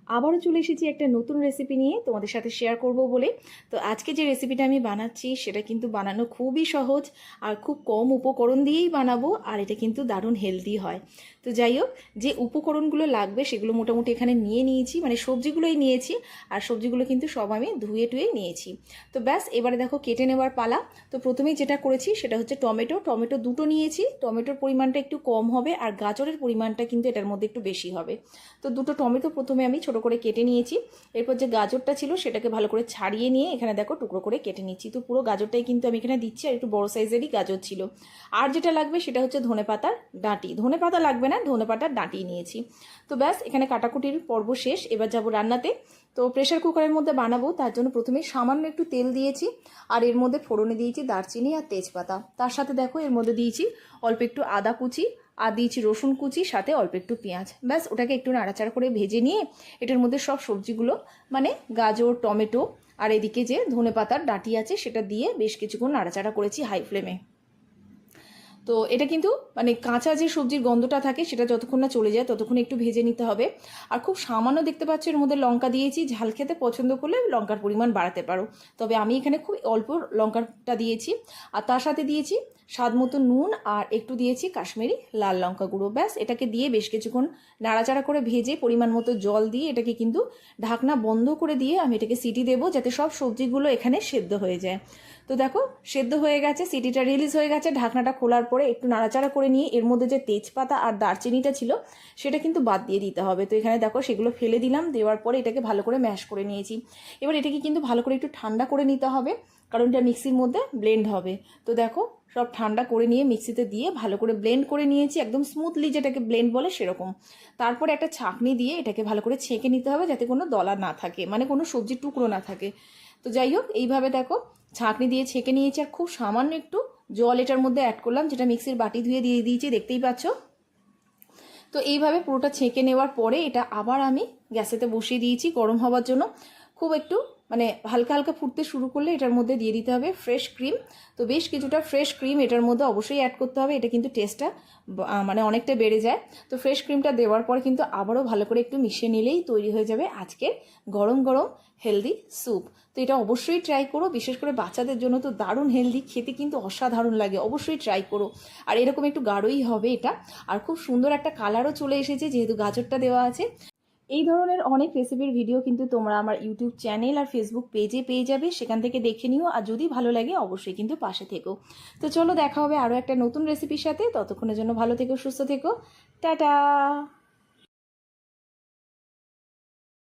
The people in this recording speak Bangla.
আবারও চলে এসেছি একটা নতুন রেসিপি নিয়ে তোমাদের সাথে শেয়ার করব বলে। তো আজকে যে রেসিপিটা আমি বানাচ্ছি সেটা কিন্তু বানানো খুবই সহজ আর খুব কম উপকরণ দিয়েই বানাবো, আর এটা কিন্তু দারুণ হেলদি হয়। তো যাই হোক, যে উপকরণগুলো লাগবে সেগুলো মোটামুটি এখানে নিয়ে নিয়েছি, মানে সবজিগুলোই নিয়েছি, আর সবজিগুলো কিন্তু সব আমি ধুয়ে টুয়ে নিয়েছি। তো ব্যাস এবারে দেখো কেটে নেওয়ার পালা। তো প্রথমেই যেটা করেছি সেটা হচ্ছে টমেটো দুটো নিয়েছি। টমেটোর পরিমাণটা একটু কম হবে আর গাজরের পরিমাণটা কিন্তু এটার মধ্যে একটু বেশি হবে। তো দুটো টমেটো প্রথমে আমি ছোট করে কেটে নিয়েছি। এরপর যে গাজরটা ছিল সেটাকে ভালো করে ছাড়িয়ে নিয়ে এখানে দেখো টুকরো করে কেটে নিচ্ছি। তো পুরো গাজরটাই কিন্তু আমি এখানে দিচ্ছি, আর একটু বড় সাইজেরই গাজর ছিল। আর যেটা লাগবে সেটা হচ্ছে ধনেপাতার ডাঁটি। ধনেপাতা লাগবে না, ধনেপাতার ডাঁটি নিয়েছি। তো ব্যাস এখানে কাটাকুটির পর্ব শেষ, এবার যাব রান্নাতে। তো প্রেশার কুকারের মধ্যে বানাবো, তার জন্য প্রথমে সামান্য একটু তেল দিয়েছি, আর এর মধ্যে ফোড়নে দিয়েছি দারচিনি আর তেজপাতা। তার সাথে দেখো এর মধ্যে দিয়েছি অল্প একটু আদা কুচি, আর দিয়েছি রসুন কুচি, সাথে অল্প একটু পেঁয়াজ। ব্যাস ওটাকে একটু নাড়াচাড়া করে ভেজে নিয়ে এটার মধ্যে সব সবজিগুলো, মানে গাজর, টমেটো আর এদিকে যে ধনেপাতার ডাঁটি আছে সেটা দিয়ে বেশ কিছুক্ষণ নাড়াচাড়া করেছি হাই ফ্লেমে। তো এটা কিন্তু মানে কাঁচা যে সবজির গন্ধটা থাকে সেটা যতক্ষণ না চলে যায় ততক্ষণ একটু ভেজে নিতে হবে। আর খুব সামান্য দেখতে পাচ্ছ এর মধ্যে লঙ্কা দিয়েছি, ঝাল খেতে পছন্দ করলে লঙ্কার পরিমাণ বাড়াতে পারো, তবে আমি এখানে খুব অল্প লঙ্কাটা দিয়েছি। আর তার সাথে দিয়েছি স্বাদ মতো নুন, আর একটু দিয়েছি কাশ্মীরি লাল লঙ্কা গুঁড়ো। ব্যাস এটাকে দিয়ে বেশ কিছুক্ষণ নাড়াচাড়া করে ভেজে পরিমাণ মতো জল দিয়ে এটাকে কিন্তু ঢাকনা বন্ধ করে দিয়ে আমি এটাকে সিটি দেবো, যাতে সব সবজিগুলো এখানে সেদ্ধ হয়ে যায়। তো দেখো সেদ্ধ হয়ে গেছে, সিটিটা রিলিজ হয়ে গেছে। ঢাকনাটা খোলার পরে একটু নাড়াচাড়া করে নিয়ে এর মধ্যে যে তেজপাতা আর দারচিনিটা ছিল সেটা কিন্তু বাদ দিয়ে দিতে হবে। তো এখানে দেখো সেগুলো ফেলে দিলাম, দেওয়ার পরে এটাকে ভালো করে ম্যাশ করে নিয়েছি। এবার এটাকে কিন্তু ভালো করে একটু ঠান্ডা করে নিতে হবে, কারণ এটা মিক্সির মধ্যে ব্লেন্ড হবে। তো দেখো সব ঠান্ডা করে নিয়ে মিক্সিতে দিয়ে ভালো করে ব্লেন্ড করে নিয়েছি, একদম স্মুথলি যেটাকে ব্লেন্ড বলে সেরকম। তারপরে একটা ছাঁকনি দিয়ে এটাকে ভালো করে ছেঁকে নিতে হবে, যাতে কোনো দলা না থাকে, মানে কোনো সবজির টুকরো না থাকে। তো যাই হোক, এইভাবে দেখো ছাঁকনি দিয়ে ছেঁকে নিয়েছি, আর খুব সামান্য একটু জল এটার মধ্যে অ্যাড করলাম, যেটা মিক্সির বাটি ধুয়ে দিয়ে দিয়েছি, দেখতেই পাচ্ছ। তো এইভাবে পুরোটা ছেঁকে নেওয়ার পরে এটা আবার আমি গ্যাসেতে বসিয়ে দিয়েছি গরম হওয়ার জন্য। খুব একটু মানে হালকা হালকা ফুটতে শুরু করলে এটার মধ্যে দিয়ে দিতে হবে ফ্রেশ ক্রিম। তো বেশ কিছুটা ফ্রেশ ক্রিম এটার মধ্যে অবশ্যই অ্যাড করতে হবে, এটা কিন্তু টেস্টটা মানে অনেকটা বেড়ে যায়। তো ফ্রেশ ক্রিমটা দেওয়ার পর কিন্তু আবারও ভালো করে একটু মিশিয়ে নিলেই তৈরি হয়ে যাবে আজকের গরম গরম হেলদি স্যুপ। তো এটা অবশ্যই ট্রাই করো, বিশেষ করে বাচ্চাদের জন্য তো দারুণ হেলদি, খেতে কিন্তু অসাধারণ লাগে, অবশ্যই ট্রাই করো। আর এরকম একটু গাঢ়ই হবে এটা, আর খুব সুন্দর একটা কালারও চলে এসেছে যেহেতু গাজরটা দেওয়া আছে। এই ধরনের অনেক রেসিপির ভিডিও কিন্তু তোমরা আমার ইউটিউব চ্যানেল আর ফেসবুক পেজে পেয়ে যাবে, সেখান থেকে দেখে নিও, আর যদি ভালো লাগে অবশ্যই কিন্তু পাশে থেকো। তো চলো দেখা হবে আরও একটা নতুন রেসিপির সাথে, ততক্ষণের জন্য ভালো থেকো, সুস্থ থেকো, টাটা।